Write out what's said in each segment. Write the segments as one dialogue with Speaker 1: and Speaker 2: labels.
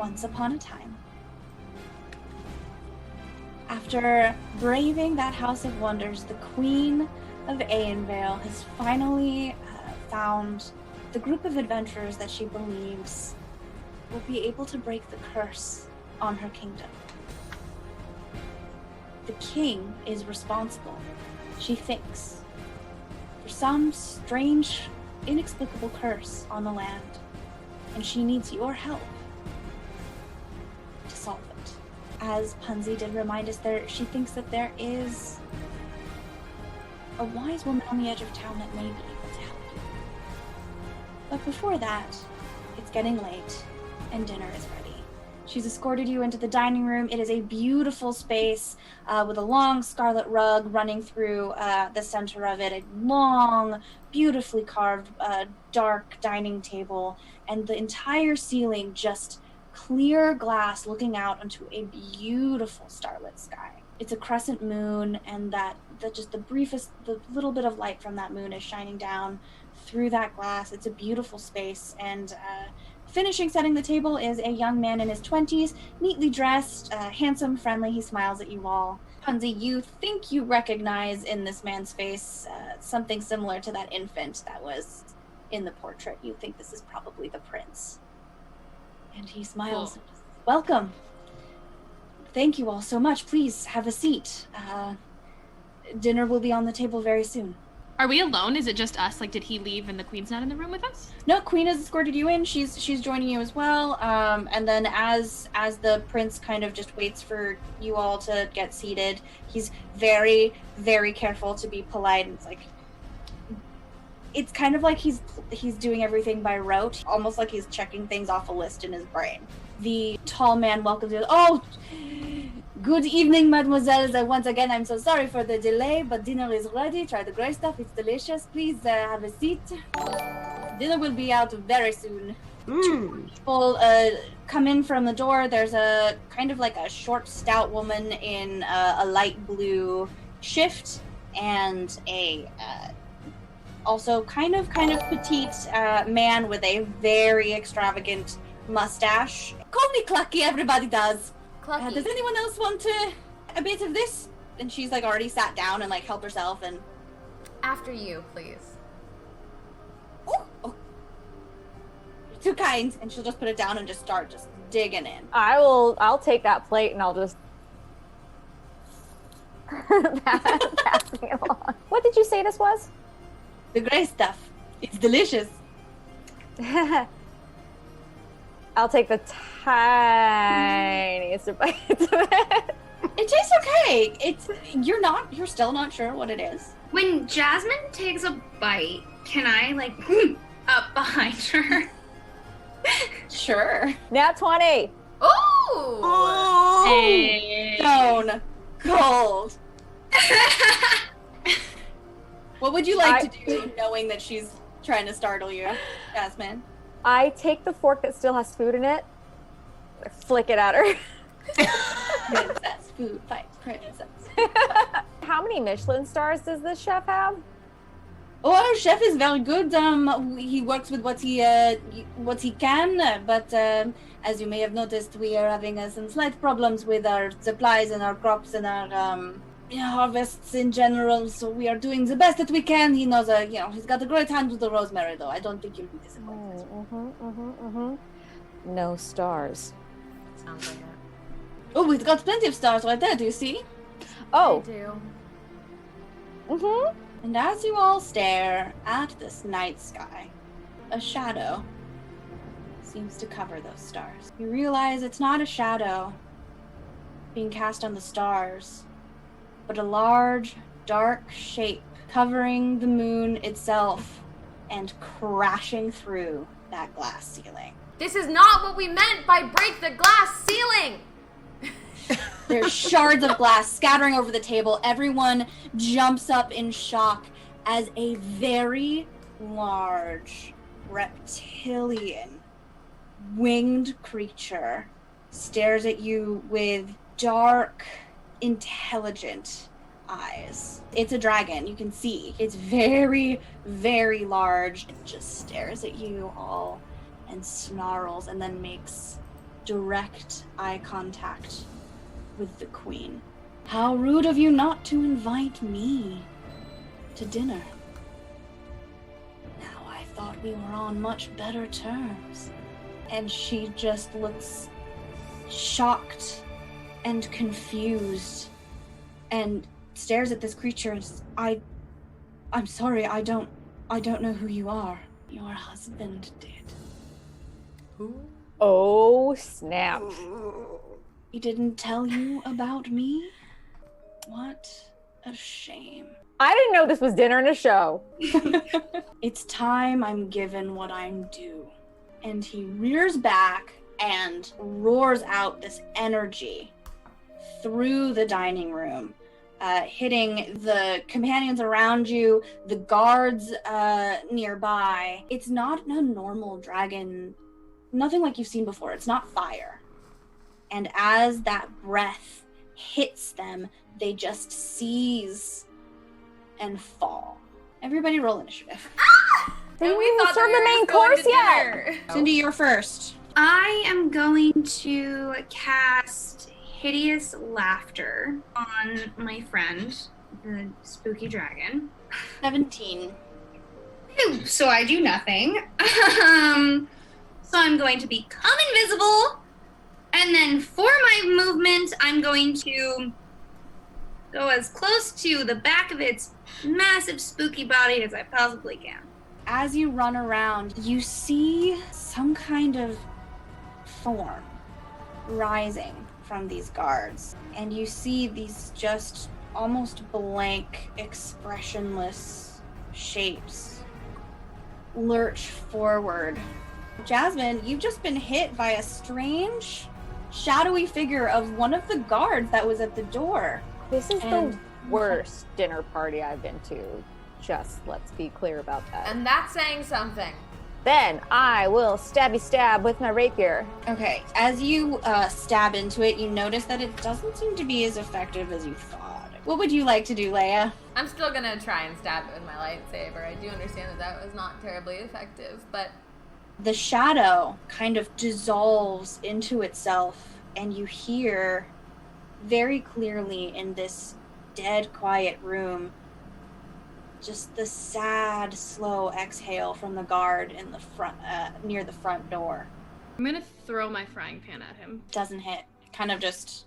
Speaker 1: Once upon a time, after braving that House of Wonders, the Queen of Aenvale has finally found the group of adventurers that she believes will be able to break the curse on her kingdom. The king is responsible, she thinks, for some strange, inexplicable curse on the land, and she needs your help to solve it. As Punzi did remind us, she thinks that there is a wise woman on the edge of town that may be able to help you. But before that, it's getting late, and dinner is ready. She's escorted you into the dining room. It is a beautiful space with a long scarlet rug running through the center of it, a long, beautifully carved, dark dining table, and the entire ceiling just clear glass looking out onto a beautiful starlit sky. It's a crescent moon, and the little bit of light from that moon is shining down through that glass. It's a beautiful space, and finishing setting the table is a young man in his 20s, neatly dressed, handsome, friendly. He smiles at you all. Punzi, you think you recognize in this man's face something similar to that infant that was in the portrait. You think this is probably the prince. And he smiles. Cool. Welcome. Thank you all so much. Please have a seat. Dinner will be on the table very soon.
Speaker 2: Are we alone? Is it just us? Like, did he leave and the queen's not in the room with us?
Speaker 1: No, Queen has escorted you in. She's joining you as well. And then as the prince kind of just waits for you all to get seated, he's very, very careful to be polite. And it's kind of like he's doing everything by rote, almost like he's checking things off a list in his brain. The tall man welcomes you. Oh, good evening, mademoiselles. Once again, I'm so sorry for the delay, but dinner is ready. Try the gray stuff. It's delicious. Please have a seat. Dinner will be out very soon. Two people come in from the door. There's a kind of like a short, stout woman in a light blue shift, and a also kind of petite man with a very extravagant mustache. Call me Clucky, everybody does. Clucky. Does anyone else want a bit of this? And she's like already sat down and like helped herself and...
Speaker 3: After you, please.
Speaker 1: Oh. You're too kind. And she'll just put it down and just start just digging in.
Speaker 4: I'll take that plate and I'll just passing it along. What did you say this was?
Speaker 1: The gray stuff. It's delicious.
Speaker 4: I'll take the tiniest bite of it.
Speaker 1: It tastes okay. You're still not sure what it is.
Speaker 5: When Jasmine takes a bite, can I up behind her?
Speaker 1: Sure.
Speaker 4: Nat 20.
Speaker 5: Oh!
Speaker 1: Hey. Stone cold. What would you like to do knowing that she's trying to startle you, Jasmine?
Speaker 4: I take the fork that still has food in it, I flick it at her.
Speaker 1: Princess food fights princess.
Speaker 4: How many Michelin stars does this chef have?
Speaker 1: Oh, our chef is very good. He works with what he can, but as you may have noticed, we are having some slight problems with our supplies and our crops and our harvests in general. So we are doing the best that we can. He knows, he's got a great hand with the rosemary, though. I don't think you'll be disappointed.
Speaker 4: No stars.
Speaker 3: Sounds like it.
Speaker 1: Oh, we've got plenty of stars right there. Do you see?
Speaker 4: Oh.
Speaker 3: I do.
Speaker 1: And as you all stare at this night sky, a shadow seems to cover those stars. You realize it's not a shadow being cast on the stars, but a large, dark shape covering the moon itself and crashing through that glass ceiling.
Speaker 3: This is not what we meant by break the glass ceiling!
Speaker 1: There's shards of glass scattering over the table. Everyone jumps up in shock as a very large reptilian winged creature stares at you with dark, intelligent eyes. It's a dragon, you can see. It's very, very large. It just stares at you all and snarls and then makes direct eye contact with the queen. How rude of you not to invite me to dinner. Now I thought we were on much better terms. And she just looks shocked and confused and stares at this creature and says, I'm sorry, I don't know who you are. Your husband did.
Speaker 6: Who?
Speaker 4: Oh, snap.
Speaker 1: He didn't tell you about me? What a shame.
Speaker 4: I didn't know this was dinner and a show.
Speaker 1: It's time I'm given what I'm due. And he rears back and roars out this energy through the dining room, hitting the companions around you, the guards nearby. It's not a normal dragon, nothing like you've seen before. It's not fire. And as that breath hits them, they just seize and fall. Everybody roll initiative.
Speaker 4: They didn't even serve the main course yet.
Speaker 1: Cindy, you're first.
Speaker 5: I am going to cast Hideous Laughter on my friend, the spooky dragon.
Speaker 1: 17.
Speaker 5: Ooh, so I do nothing. So I'm going to become invisible, and then for my movement, I'm going to go as close to the back of its massive spooky body as I possibly can.
Speaker 1: As you run around, you see some kind of form rising from these guards. And you see these just almost blank, expressionless shapes lurch forward. Jasmine, you've just been hit by a strange, shadowy figure of one of the guards that was at the door.
Speaker 4: This is the worst dinner party I've been to. Just let's be clear about that.
Speaker 3: And that's saying something.
Speaker 4: Then I will stabby stab with my rapier.
Speaker 1: Okay, as you stab into it, you notice that it doesn't seem to be as effective as you thought. What would you like to do, Leia?
Speaker 3: I'm still gonna try and stab it with my lightsaber. I do understand that was not terribly effective, but
Speaker 1: The shadow kind of dissolves into itself, and you hear very clearly in this dead quiet room just the sad, slow exhale from the guard in the front, near the front door.
Speaker 2: I'm gonna throw my frying pan at him.
Speaker 1: Doesn't hit. Kind of just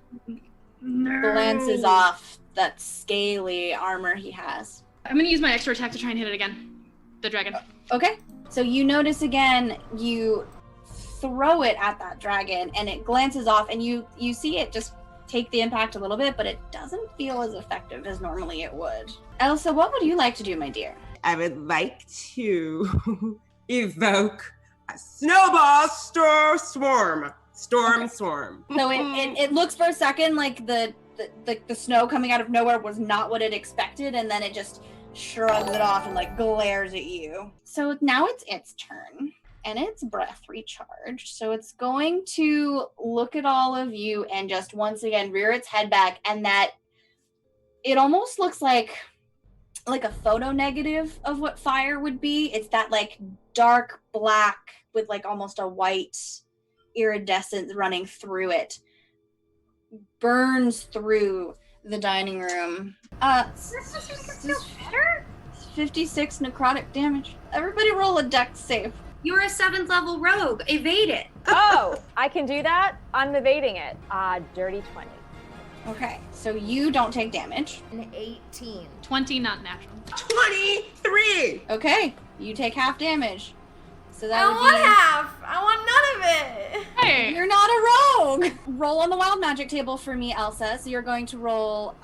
Speaker 5: No.
Speaker 1: glances off that scaly armor he has.
Speaker 2: I'm gonna use my extra attack to try and hit it again. The dragon.
Speaker 1: Okay. So you notice again, you throw it at that dragon, and it glances off, and you see it just take the impact a little bit, but it doesn't feel as effective as normally it would. Elsa, what would you like to do, my dear?
Speaker 6: I would like to evoke a snowball swarm.
Speaker 1: Okay.
Speaker 6: Swarm.
Speaker 1: So it looks for a second like the snow coming out of nowhere was not what it expected, and then it just shrugs it off and like glares at you. So now it's its turn, and it's breath recharge. So it's going to look at all of you and just once again rear its head back, and that it almost looks like a photo negative of what fire would be. It's that like dark black with like almost a white iridescence running through it, burns through the dining room.
Speaker 5: This is gonna feel better?
Speaker 1: 56 necrotic damage. Everybody roll a dex save.
Speaker 5: You're a 7th level rogue. Evade it.
Speaker 4: Oh, I can do that? I'm evading it. Dirty 20.
Speaker 1: Okay, so you don't take damage.
Speaker 3: an 18.
Speaker 2: 20, not natural.
Speaker 6: 23!
Speaker 1: Okay, you take half damage. So that
Speaker 3: I
Speaker 1: would
Speaker 3: want
Speaker 1: be...
Speaker 3: half. I want none of it.
Speaker 2: Hey!
Speaker 1: You're not a rogue! Roll on the wild magic table for me, Elsa. So you're going to roll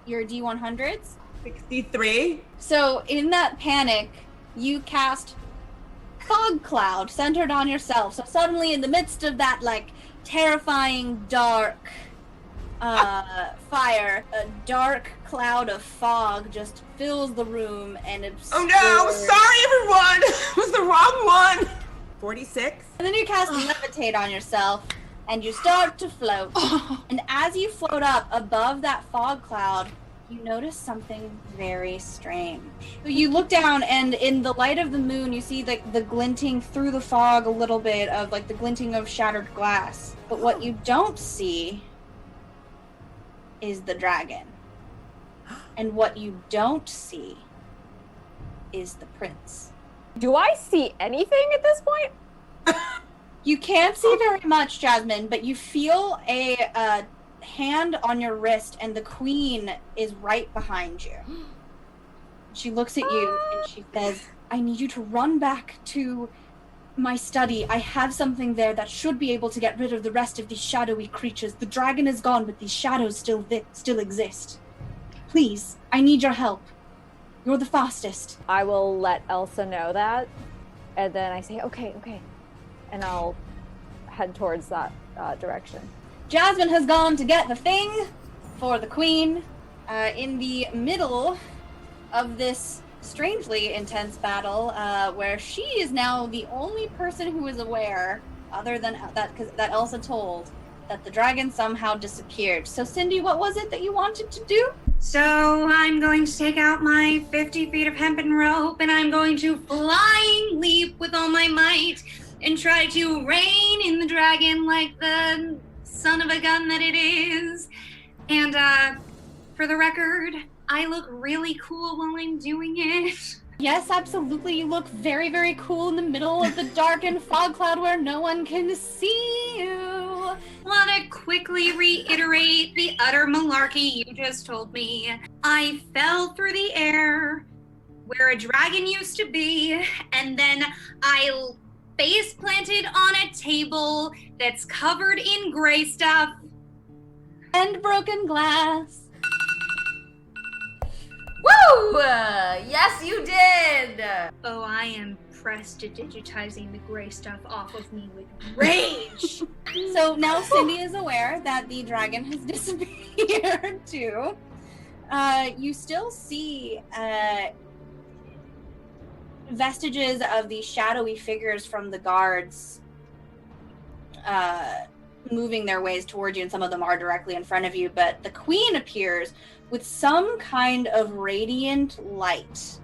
Speaker 1: your D100s.
Speaker 6: 63.
Speaker 1: So in that panic, you cast Fog Cloud centered on yourself. So suddenly in the midst of that like terrifying dark fire, a dark cloud of fog just fills the room and obscures.
Speaker 6: Oh no! Sorry, everyone! It was the wrong one! 46.
Speaker 1: And then you cast Levitate on yourself, and you start to float. And as you float up above that fog cloud, you notice something very strange. So you look down, and in the light of the moon, you see like the glinting through the fog a little bit of like the glinting of shattered glass. But what you don't see is the dragon. And what you don't see is the prince.
Speaker 4: Do I see anything at this point?
Speaker 1: You can't see very much, Jasmine, but you feel a hand on your wrist, and the queen is right behind you. She looks at you and she says, I need you to run back to my study. I have something there that should be able to get rid of the rest of these shadowy creatures. The dragon is gone, but these shadows still exist. Please, I need your help. You're the fastest.
Speaker 4: I will let Elsa know that, and then I say, okay, and I'll head towards that direction.
Speaker 1: Jasmine has gone to get the thing for the queen. In the middle of this strangely intense battle, where she is now the only person who is aware, other than that Elsa told, that the dragon somehow disappeared. So Cindy, what was it that you wanted to do?
Speaker 5: So I'm going to take out my 50 feet of hempen rope, and I'm going to flying leap with all my might and try to rein in the dragon like the son of a gun that it is. And for the record, I look really cool while I'm doing it.
Speaker 1: Yes, absolutely. You look very, very cool in the middle of the darkened fog cloud where no one can see you.
Speaker 5: Want to quickly reiterate the utter malarkey you just told me. I fell through the air where a dragon used to be, and then I face planted on a table that's covered in gray stuff.
Speaker 1: And broken glass.
Speaker 3: Woo! Yes, you did!
Speaker 5: Oh, I am prestidigitizing the gray stuff off of me with rage.
Speaker 1: So now Cindy is aware that the dragon has disappeared too. You still see vestiges of the shadowy figures from the guards moving their ways towards you, and some of them are directly in front of you, but the queen appears with some kind of radiant light.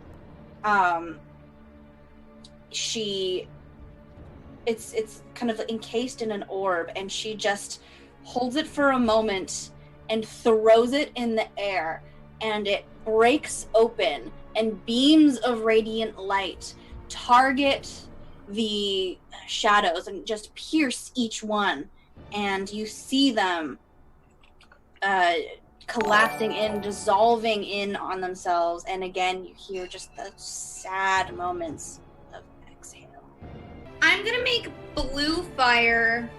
Speaker 1: It's kind of encased in an orb, and she just holds it for a moment and throws it in the air, and it breaks open, and beams of radiant light target the shadows and just pierce each one, and you see them collapsing in, dissolving in on themselves, and again you hear just the sad moments of exhale.
Speaker 5: I'm gonna make blue fire,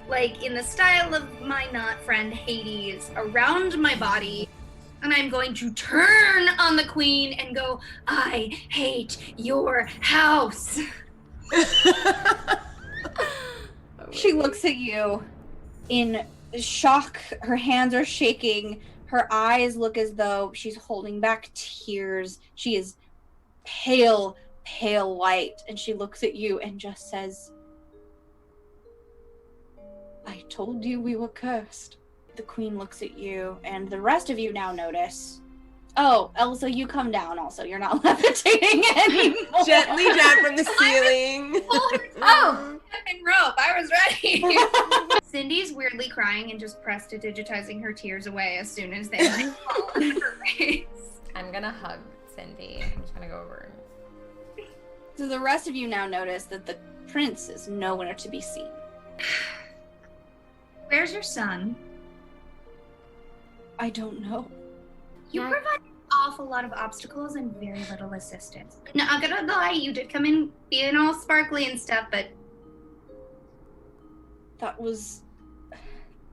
Speaker 5: like in the style of my not friend Hades, around my body, and I'm going to turn on the queen and go, I hate your house.
Speaker 1: She looks at you in shock. Her hands are shaking. Her eyes look as though she's holding back tears. She is pale white, and she looks at you and just says, I told you we were cursed. The queen looks at you, and the rest of you now notice. Oh, Elsa, you come down also. You're not levitating anymore.
Speaker 6: Gently down from the ceiling.
Speaker 5: Oh, and rope. I was ready. Cindy's weirdly crying and just prestidigitizing her tears away as soon as they fall on her face.
Speaker 3: I'm gonna hug Cindy. I'm just gonna go over.
Speaker 1: So the rest of you now notice that the prince is nowhere to be seen.
Speaker 5: Where's your son?
Speaker 1: I don't know.
Speaker 5: You provide an awful lot of obstacles and very little assistance. No, I'm gonna lie, you did come in being all sparkly and stuff, but
Speaker 1: That was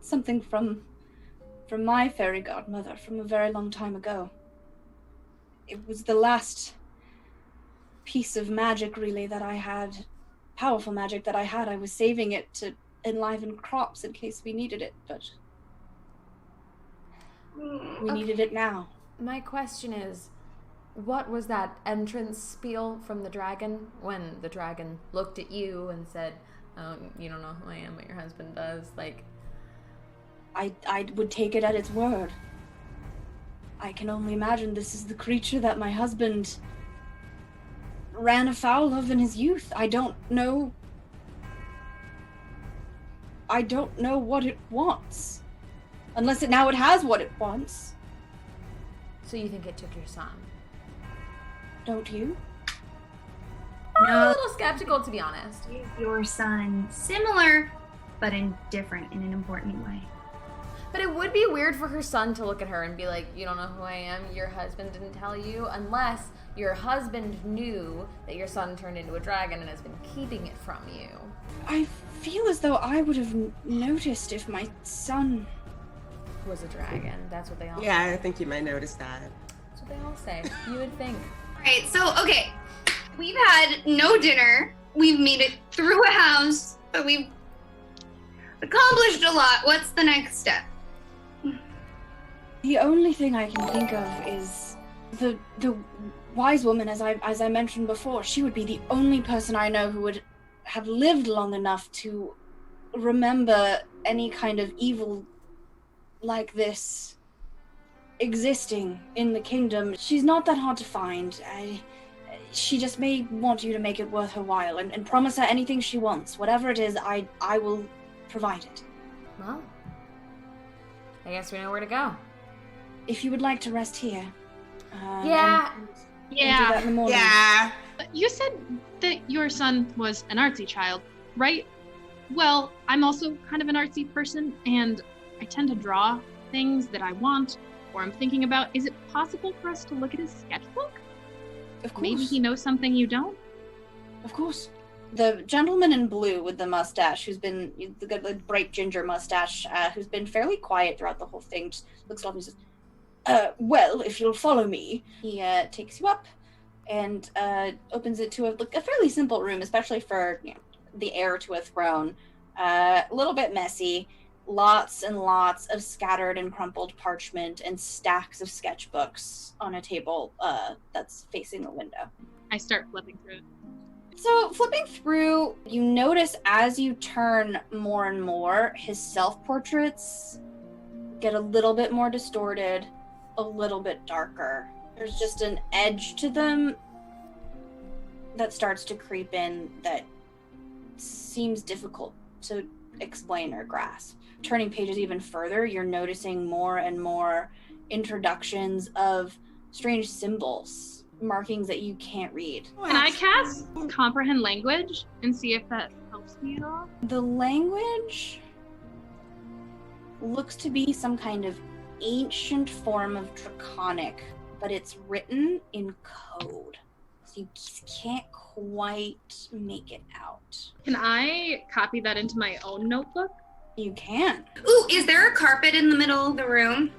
Speaker 1: something from my fairy godmother from a very long time ago. It was the last piece of magic, really, that I had, powerful magic that I had. I was saving it to enliven crops in case we needed it, but we needed it now.
Speaker 7: My question is, what was that entrance spiel from the dragon when the dragon looked at you and said, you don't know who I am, but your husband does? Like,
Speaker 1: I would take it at its word. I can only imagine this is the creature that my husband ran afoul of in his youth. I don't know what it wants. Unless it has what it wants.
Speaker 7: So you think it took your son?
Speaker 1: Don't you?
Speaker 7: I'm a little skeptical, to be honest.
Speaker 5: Is your son similar, but different in an important way?
Speaker 7: But it would be weird for her son to look at her and be like, you don't know who I am, your husband didn't tell you, unless your husband knew that your son turned into a dragon and has been keeping it from you.
Speaker 1: I feel as though I would have noticed if my son
Speaker 7: Was a dragon. That's what they all
Speaker 6: Yeah,
Speaker 7: say.
Speaker 6: I think you might notice that.
Speaker 7: That's what they all say. You would think.
Speaker 5: Alright, so, okay. We've had no dinner. We've made it through a house, but we've accomplished a lot. What's the next step?
Speaker 1: The only thing I can think of is the wise woman, as I mentioned before. She would be the only person I know who would have lived long enough to remember any kind of evil like this existing in the kingdom. She's not that hard to find. She just may want you to make it worth her while and promise her anything she wants. Whatever it is, I will provide it.
Speaker 7: Well, I guess we know where to go.
Speaker 1: If you would like to rest here.
Speaker 7: Yeah.
Speaker 1: and do that in the morning.
Speaker 6: Yeah.
Speaker 2: You said that your son was an artsy child, right? Well, I'm also kind of an artsy person, and I tend to draw things that I want or I'm thinking about. Is it possible for us to look at his sketchbook?
Speaker 1: Of course.
Speaker 2: Maybe he knows something you don't?
Speaker 1: Of course. The gentleman in blue with the mustache, who's been the bright ginger mustache, who's been fairly quiet throughout the whole thing, just looks up and says, well, if you'll follow me. He takes you up and opens it to a fairly simple room, especially for the heir to a throne. A little bit messy. Lots and lots of scattered and crumpled parchment and stacks of sketchbooks on a table that's facing the window.
Speaker 2: I start flipping through it.
Speaker 1: So flipping through, you notice as you turn more and more, his self-portraits get a little bit more distorted, a little bit darker. There's just an edge to them that starts to creep in that seems difficult to explain or grasp. Turning pages even further, you're noticing more and more introductions of strange symbols, markings that you can't read.
Speaker 2: Can I cast Comprehend Language and see if that helps me at all?
Speaker 1: The language looks to be some kind of ancient form of Draconic, but it's written in code. So you can't quite make it out.
Speaker 2: Can I copy that into my own notebook?
Speaker 1: You can.
Speaker 5: Ooh, is there a carpet in the middle of the room?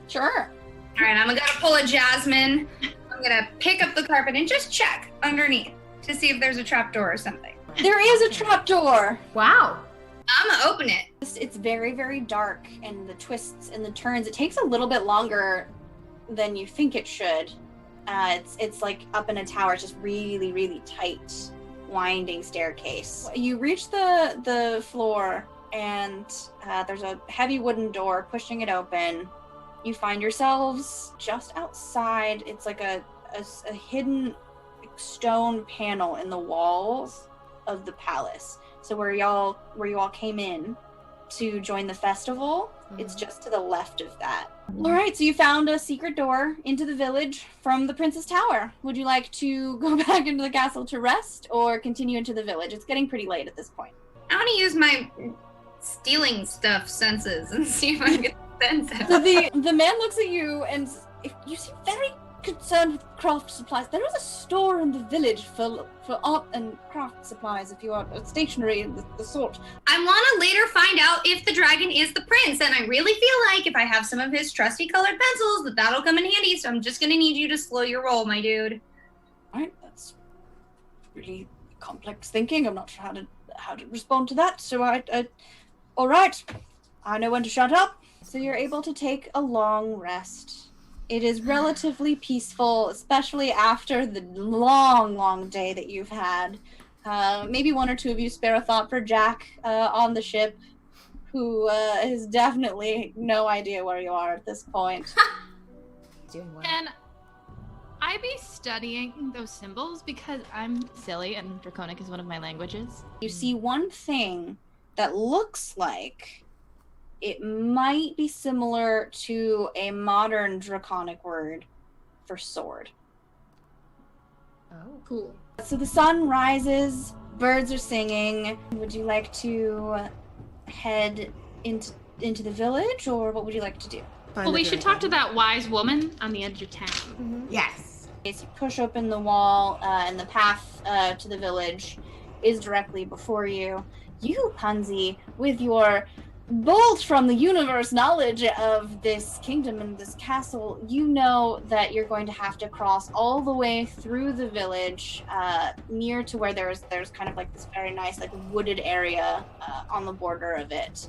Speaker 1: Sure.
Speaker 5: All right, I'm gonna pull a Jasmine. I'm gonna pick up the carpet and just check underneath to see if there's a trapdoor or something.
Speaker 1: There is a trapdoor.
Speaker 7: Wow.
Speaker 5: I'm gonna open it.
Speaker 1: It's very, very dark, and the twists and the turns, it takes a little bit longer than you think it should. It's like up in a tower, it's just really, really tight, winding staircase. You reach the floor, and there's a heavy wooden door pushing it open. You find yourselves just outside. It's like a hidden stone panel in the walls of the palace. So where you all came in to join the festival, it's just to the left of that. All right, so you found a secret door into the village from the Prince's Tower. Would you like to go back into the castle to rest or continue into the village? It's getting pretty late at this point.
Speaker 5: I want to use my stealing stuff senses and see if I can sense it.
Speaker 1: So the man looks at you and you seem very concerned with craft supplies. There is a store in the village for art and craft supplies if you want stationery and the sort.
Speaker 5: I want to later find out if the dragon is the prince, and I really feel like if I have some of his trusty colored pencils, that'll come in handy, so I'm just going to need you to slow your roll, my dude.
Speaker 1: All right, that's really complex thinking. I'm not sure how to respond to that, so all right, I know when to shut up. So you're able to take a long rest. It is relatively peaceful, especially after the long, long day that you've had. Maybe one or two of you spare a thought for Jack on the ship, who has definitely no idea where you are at this point.
Speaker 7: doing well.
Speaker 2: Can I be studying those symbols because I'm silly and Draconic is one of my languages?
Speaker 1: You see one thing that looks like it might be similar to a modern Draconic word for sword.
Speaker 7: Oh.
Speaker 2: Cool.
Speaker 1: So the sun rises, birds are singing. Would you like to head into the village, or what would you like to do?
Speaker 2: Well, we should talk to that wise woman on the edge of town.
Speaker 7: Mm-hmm.
Speaker 6: Yes.
Speaker 1: You push open the wall, and the path to the village is directly before you. You, Pansy, with your bolt from the universe knowledge of this kingdom and this castle, you know that you're going to have to cross all the way through the village, near to where there's kind of like this very nice like wooded area on the border of it.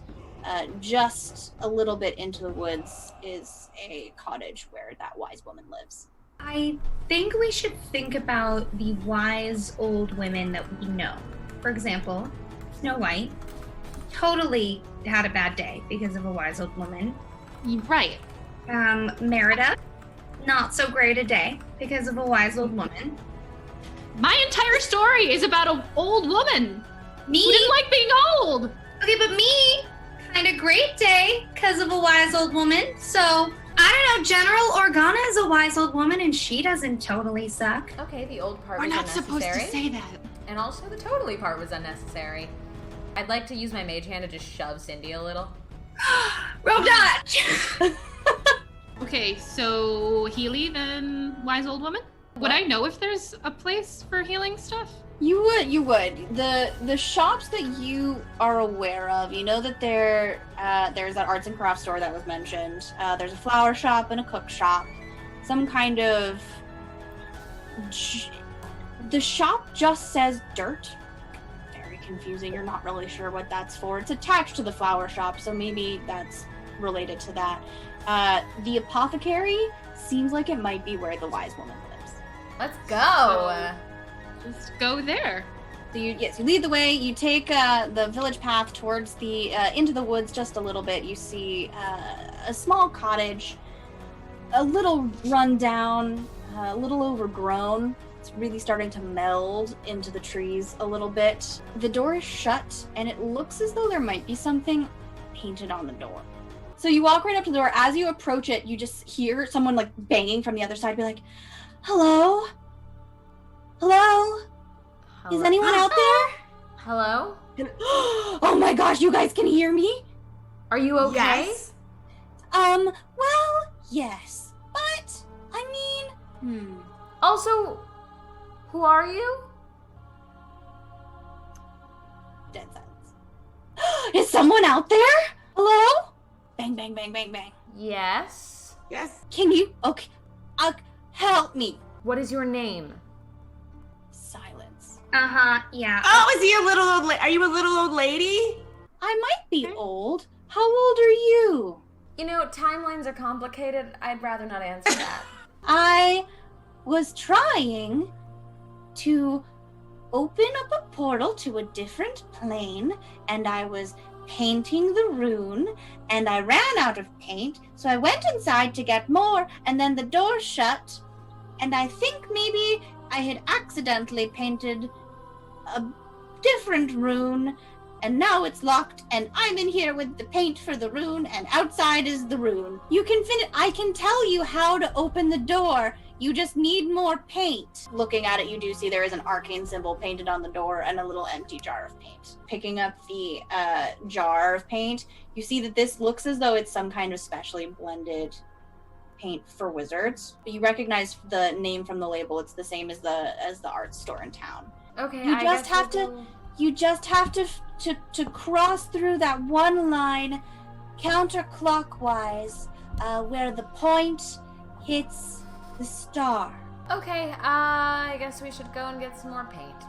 Speaker 1: Just a little bit into the woods is a cottage where that wise woman lives.
Speaker 5: I think we should think about the wise old women that we know. For example, Snow White totally had a bad day because of a wise old woman.
Speaker 2: Right.
Speaker 5: Merida, not so great a day because of a wise old woman.
Speaker 2: My entire story is about an old woman
Speaker 5: Me,
Speaker 2: who didn't like being old.
Speaker 5: okay, but me, kind of great day because of a wise old woman. So, I don't know, General Organa is a wise old woman and she doesn't totally suck.
Speaker 7: Okay, the old part
Speaker 2: We're
Speaker 7: was
Speaker 2: not
Speaker 7: unnecessary.
Speaker 2: supposed to say that.
Speaker 7: And also the totally part was unnecessary. I'd like to use my mage hand to just shove Cindy a little.
Speaker 5: Rope dodge!
Speaker 2: Okay, so Healy then wise old woman? Would I know if there's a place for healing stuff?
Speaker 1: You would. The shops that you are aware of, you know that there's that arts and crafts store that was mentioned. There's a flower shop and a cook shop. Some kind of... The shop just says dirt. Very confusing. You're not really sure what that's for. It's attached to the flower shop, so maybe that's related to that. The apothecary seems like it might be where the wise woman lives.
Speaker 7: Let's go!
Speaker 2: Just go there.
Speaker 1: So you lead the way. You take the village path towards the into the woods just a little bit. You see a small cottage, a little run down, a little overgrown. It's really starting to meld into the trees a little bit. The door is shut, and it looks as though there might be something painted on the door. So you walk right up to the door. As you approach it, you just hear someone like banging from the other side. Be like, "Hello? Hello?
Speaker 7: Hello?
Speaker 1: Is anyone out there?"
Speaker 7: Hello?
Speaker 1: Oh my gosh, you guys can hear me?
Speaker 7: Are you okay?
Speaker 6: Yes.
Speaker 1: Well, yes. But, I mean,
Speaker 7: Also, who are you?
Speaker 1: Dead silence. Is someone out there? Hello? Bang, bang, bang, bang, bang.
Speaker 7: Yes.
Speaker 6: Yes.
Speaker 1: Can you, okay, help me.
Speaker 7: What is your name?
Speaker 1: Silence.
Speaker 5: Yeah.
Speaker 6: Oh, is he a little old are you a little old lady?
Speaker 1: I might be old. How old are you?
Speaker 7: You know, timelines are complicated. I'd rather not answer that.
Speaker 1: I was trying to open up a portal to a different plane, and I was painting the rune, and I ran out of paint, so I went inside to get more, and then the door shut, and I think maybe I had accidentally painted a different rune, and now it's locked, and I'm in here with the paint for the rune, and outside is the rune. You can I can tell you how to open the door. You just need more paint. Looking at it, you do see there is an arcane symbol painted on the door and a little empty jar of paint. Picking up the jar of paint, you see that this looks as though it's some kind of specially blended paint for wizards. But you recognize the name from the label. It's the same as the art store in town.
Speaker 7: Okay,
Speaker 1: You
Speaker 7: I
Speaker 1: just
Speaker 7: guess
Speaker 1: have
Speaker 7: we'll
Speaker 1: to-
Speaker 7: go-
Speaker 1: You just have to cross through that one line counterclockwise where the point hits the star.
Speaker 7: Okay, I guess we should go and get some more paint.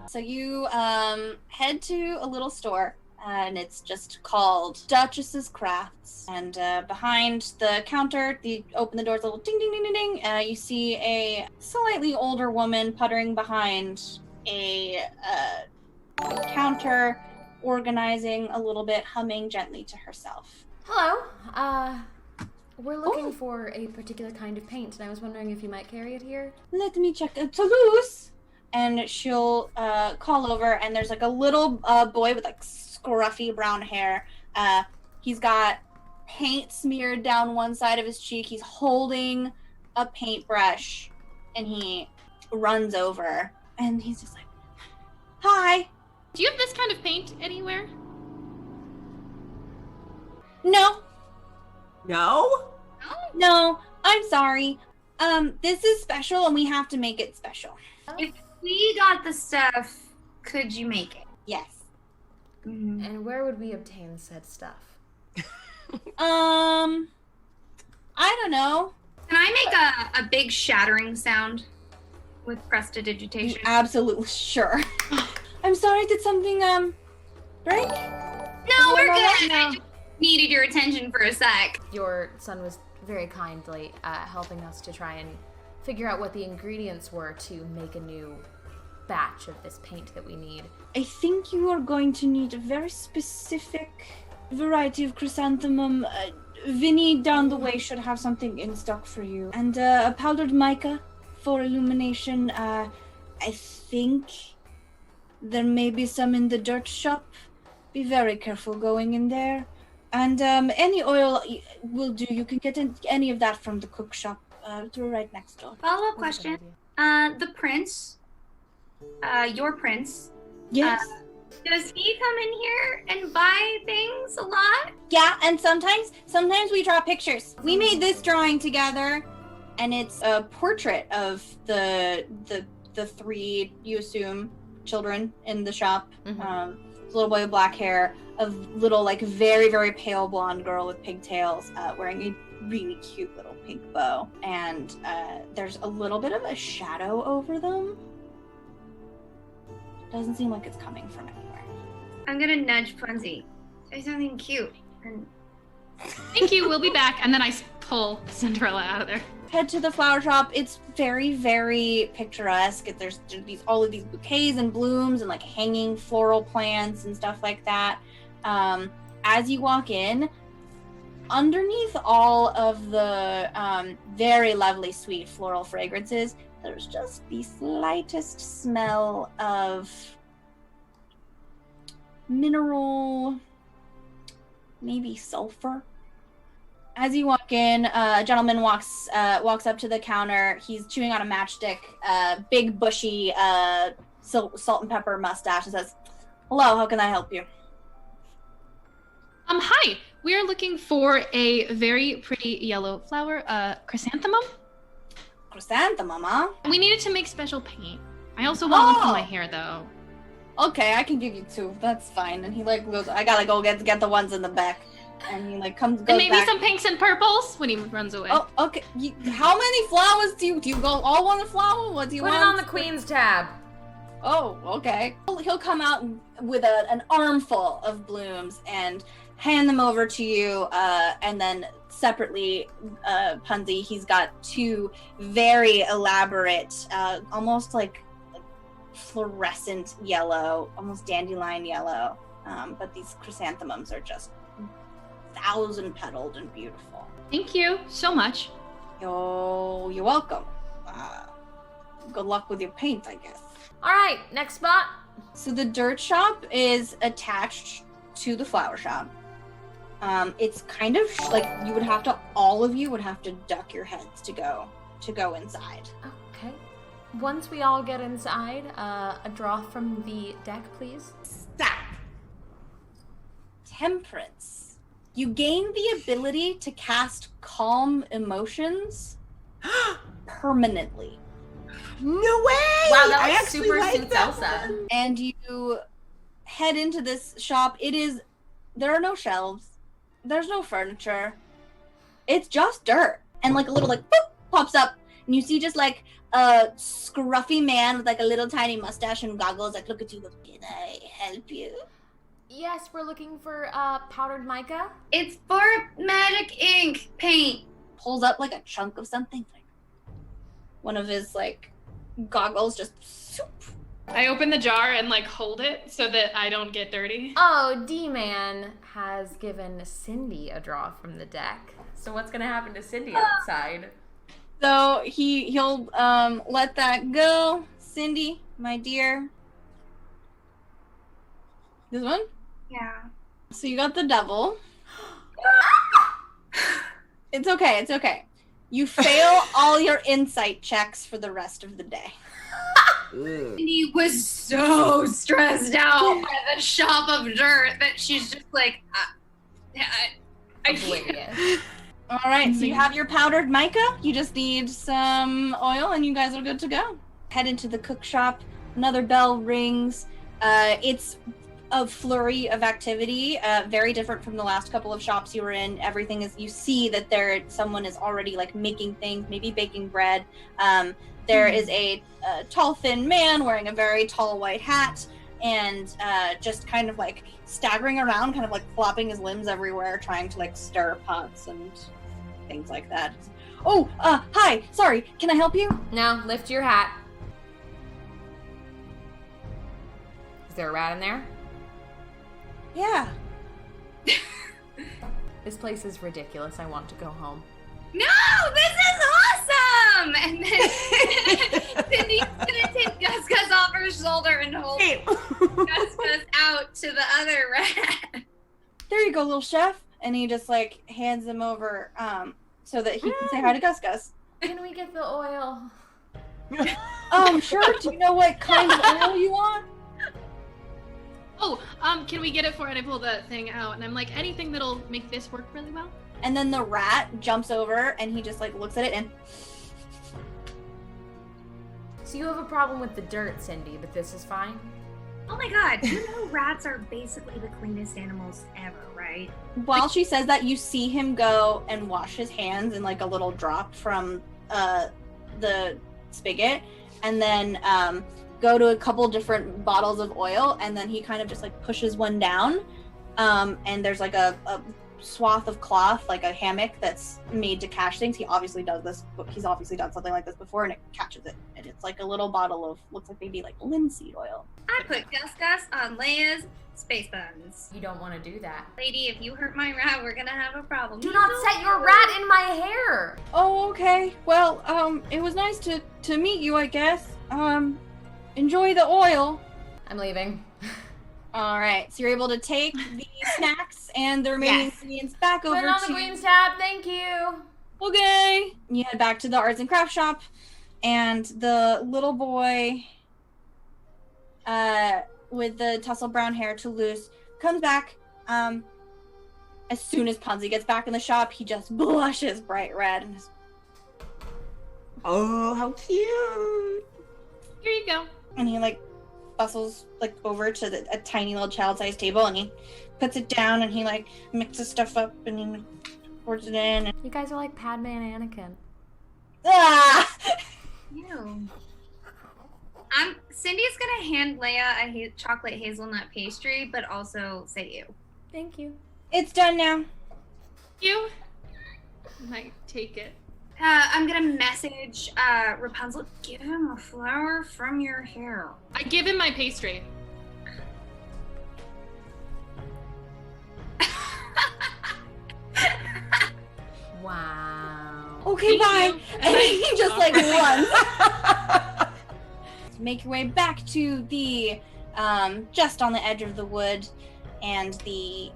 Speaker 1: So you head to a little store, and it's just called Duchess's Crafts. And behind the counter, open the doors, a little ding, ding, ding, ding, ding. You see a slightly older woman puttering behind a counter, organizing a little bit, humming gently to herself.
Speaker 7: Hello, We're looking for a particular kind of paint, and I was wondering if you might carry it here.
Speaker 1: Let me check. Toulouse. And she'll call over, and there's like a little boy with like scruffy brown hair. He's got paint smeared down one side of his cheek. He's holding a paintbrush, and he runs over, and he's just like, "Hi."
Speaker 2: Do you have this kind of paint anywhere?
Speaker 1: No,
Speaker 6: No?
Speaker 1: I'm sorry. This is special, and we have to make it special.
Speaker 5: If we got the stuff, could you make it?
Speaker 1: Yes.
Speaker 7: And where would we obtain said stuff?
Speaker 1: I don't know.
Speaker 5: Can I make a big shattering sound with prestidigitation?
Speaker 1: Absolutely sure. I'm sorry. Did something break?
Speaker 5: No, we're good. I just needed your attention for a sec.
Speaker 7: Your son was very kindly helping us to try and figure out what the ingredients were to make a new batch of this paint that we need.
Speaker 1: I think you are going to need a very specific variety of chrysanthemum. Vinny down the way should have something in stock for you. And a powdered mica for illumination. I think there may be some in the dirt shop. Be very careful going in there. And any oil will do. You can get any of that from the cook shop. Through right next door.
Speaker 5: Follow-up question. The prince, your prince,
Speaker 1: Yes.
Speaker 5: does he come in here and buy things a lot?
Speaker 1: Yeah, and sometimes we draw pictures. We made this drawing together, and it's a portrait of the three, you assume, children in the shop. Little boy with black hair, a little like very very pale blonde girl with pigtails, wearing a really cute little pink bow, and there's a little bit of a shadow over them. Doesn't seem like it's coming from anywhere.
Speaker 5: I'm gonna nudge Punzi. Say something cute. And
Speaker 2: Thank you, we'll be back. And then I pull Cinderella out of there.
Speaker 1: Head to the flower shop. It's very, very picturesque. There's all of these bouquets and blooms and like hanging floral plants and stuff like that. As you walk in, underneath all of the very lovely, sweet floral fragrances, there's just the slightest smell of mineral, maybe sulfur. As you walk in, a gentleman walks up to the counter. He's chewing on a matchstick, big bushy salt and pepper mustache, and says, "Hello, how can I help you?"
Speaker 2: Hi. We are looking for a very pretty yellow flower, chrysanthemum.
Speaker 1: Chrysanthemum, huh?
Speaker 2: We needed to make special paint. I also want one for my hair, though.
Speaker 1: Okay, I can give you two. That's fine. And he like goes, "I gotta go get the ones in the back." And he like goes
Speaker 2: And maybe
Speaker 1: back.
Speaker 2: some pinks and purples when he runs away.
Speaker 1: Oh, okay. How many flowers do you go all want a flower? What do you
Speaker 7: Put
Speaker 1: want?
Speaker 7: it on the queen's tab.
Speaker 1: Oh, okay. He'll come out with an armful of blooms and hand them over to you, and then separately, Punzi, he's got two very elaborate, almost like fluorescent yellow, almost dandelion yellow, but these chrysanthemums are just 1,000-petaled and beautiful.
Speaker 2: Thank you so much.
Speaker 1: You're welcome. Good luck with your paint, I guess.
Speaker 7: All right, next spot.
Speaker 1: So the dirt shop is attached to the flower shop. It's kind of like all of you would have to duck your heads to go inside.
Speaker 7: Okay. Once we all get inside, a draw from the deck, please.
Speaker 1: Stop. Temperance. You gain the ability to cast calm emotions permanently.
Speaker 6: No way!
Speaker 7: Wow, that
Speaker 6: I
Speaker 7: was
Speaker 6: actually
Speaker 7: super
Speaker 6: like
Speaker 7: suits
Speaker 6: that
Speaker 7: Elsa.
Speaker 6: one.
Speaker 1: And you head into this shop. There are no shelves. There's no furniture. It's just dirt. And like a little like boop pops up. And you see just like a scruffy man with like a little tiny mustache and goggles. Like, look at you. Can I help you?
Speaker 7: Yes, we're looking for powdered mica.
Speaker 5: it's for magic ink paint.
Speaker 1: Pulls up like a chunk of something. Like one of his like goggles just soup
Speaker 2: I open the jar and like hold it so that I don't get dirty.
Speaker 7: Oh, D-Man has given Cindy a draw from the deck. So what's gonna happen to Cindy outside?
Speaker 1: So he'll let that go. Cindy, my dear. This one?
Speaker 5: Yeah.
Speaker 1: So you got the devil. It's okay, it's okay. You fail all your insight checks for the rest of the day.
Speaker 5: Cindy was so stressed out by the shop of dirt that she's just like, I can't.
Speaker 1: All right, so you have your powdered mica. You just need some oil and you guys are good to go. Head into the cook shop. Another bell rings. It's a flurry of activity, very different from the last couple of shops you were in. Everything is, you see that someone is already like making things, maybe baking bread. There is a tall, thin man wearing a very tall white hat and just kind of like staggering around, kind of like flopping his limbs everywhere, trying to like stir pots and things like that. Oh, hi, sorry, can I help you?
Speaker 7: No, lift your hat. Is there a rat in there?
Speaker 1: Yeah.
Speaker 7: This place is ridiculous. I want to go home.
Speaker 5: No, this is awesome! And then Cindy's gonna take Gus Gus off her shoulder and hold Gus Gus out to the other rat.
Speaker 1: There you go, little chef. And he just like hands him over so that he can say hi to Gus Gus.
Speaker 7: Can we get the oil?
Speaker 1: Sure. Do you know what kind of oil you want?
Speaker 2: Oh, can we get it for? And I pull the thing out, and I'm like, anything that'll make this work really well.
Speaker 1: And then the rat jumps over, and he just like looks at it and.
Speaker 7: So you have a problem with the dirt, Cindy, but this is fine?
Speaker 5: Oh my god, you know rats are basically the cleanest animals ever, right?
Speaker 1: While she says that, you see him go and wash his hands in like a little drop from the spigot, and then go to a couple different bottles of oil, and then he kind of just like pushes one down, and there's like a swath of cloth, like a hammock that's made to catch things. He obviously does this, he's obviously done something like this before, and it catches it. And it's like a little bottle of, looks like maybe like linseed oil.
Speaker 5: I put Gus Gus on Leia's space buns.
Speaker 7: You don't want to do that.
Speaker 5: Lady, if you hurt my rat, we're gonna have a problem.
Speaker 7: Do not set your rat in my hair!
Speaker 1: Oh, okay. Well, it was nice to meet you, I guess. Enjoy the oil.
Speaker 7: I'm leaving.
Speaker 1: All right, so you're able to take the snacks and the remaining ingredients back over
Speaker 7: Put it on
Speaker 1: to...
Speaker 7: the greens tab, thank you!
Speaker 1: Okay. You head back to the arts and crafts shop, and the little boy with the tussle brown hair, Toulouse, comes back. As soon as Punzi gets back in the shop, he just blushes bright red and is...
Speaker 6: Oh, how cute.
Speaker 2: Here you go.
Speaker 1: And he like bustles like over to a tiny little child-sized table, and he puts it down, and he like mixes stuff up, and he pours it in. And...
Speaker 7: You guys are like Padme and Anakin.
Speaker 1: Ah!
Speaker 5: Ew. Cindy's gonna hand Leia a chocolate hazelnut pastry, but also say ew.
Speaker 7: Thank you.
Speaker 1: It's done now.
Speaker 2: You might take it.
Speaker 5: I'm gonna message Rapunzel. Give him a flower from your hair.
Speaker 2: I give him my pastry.
Speaker 7: Wow.
Speaker 1: Okay,
Speaker 2: Thank
Speaker 1: bye.
Speaker 2: you.
Speaker 1: And he just like runs. Make your way back to the just on the edge of the wood, and the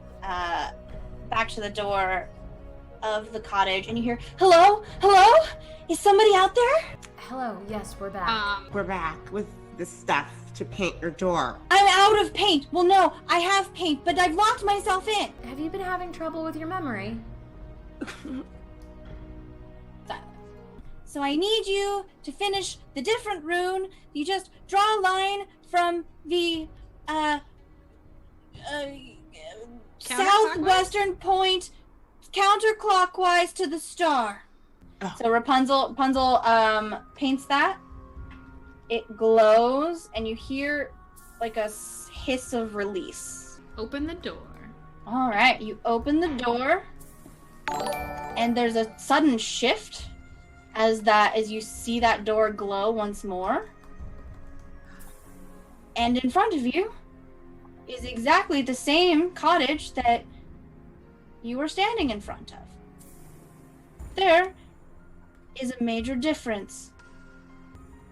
Speaker 1: back to the door of the cottage, and you hear, hello, is somebody out there?
Speaker 7: Hello, yes, we're back.
Speaker 6: We're back with the stuff to paint your door.
Speaker 1: I'm out of paint. Well, no, I have paint, but I've locked myself in.
Speaker 7: Have you been having trouble with your memory?
Speaker 1: So I need you to finish the different rune. You just draw a line from the southwestern point counterclockwise to the star.
Speaker 6: Oh.
Speaker 1: So Rapunzel paints that. It glows, and you hear like a hiss of release.
Speaker 2: Open the door.
Speaker 1: All right, you open the door, and there's a sudden shift as you see that door glow once more. And in front of you is exactly the same cottage that you were standing in front of. There is a major difference.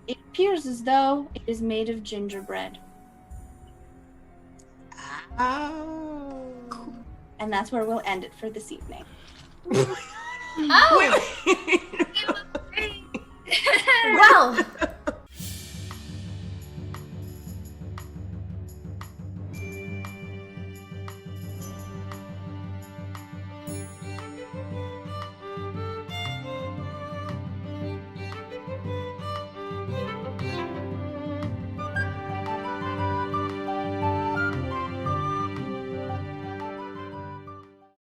Speaker 1: It appears as though it is made of gingerbread.
Speaker 6: Oh.
Speaker 1: And that's where we'll end it for this evening.
Speaker 7: Oh!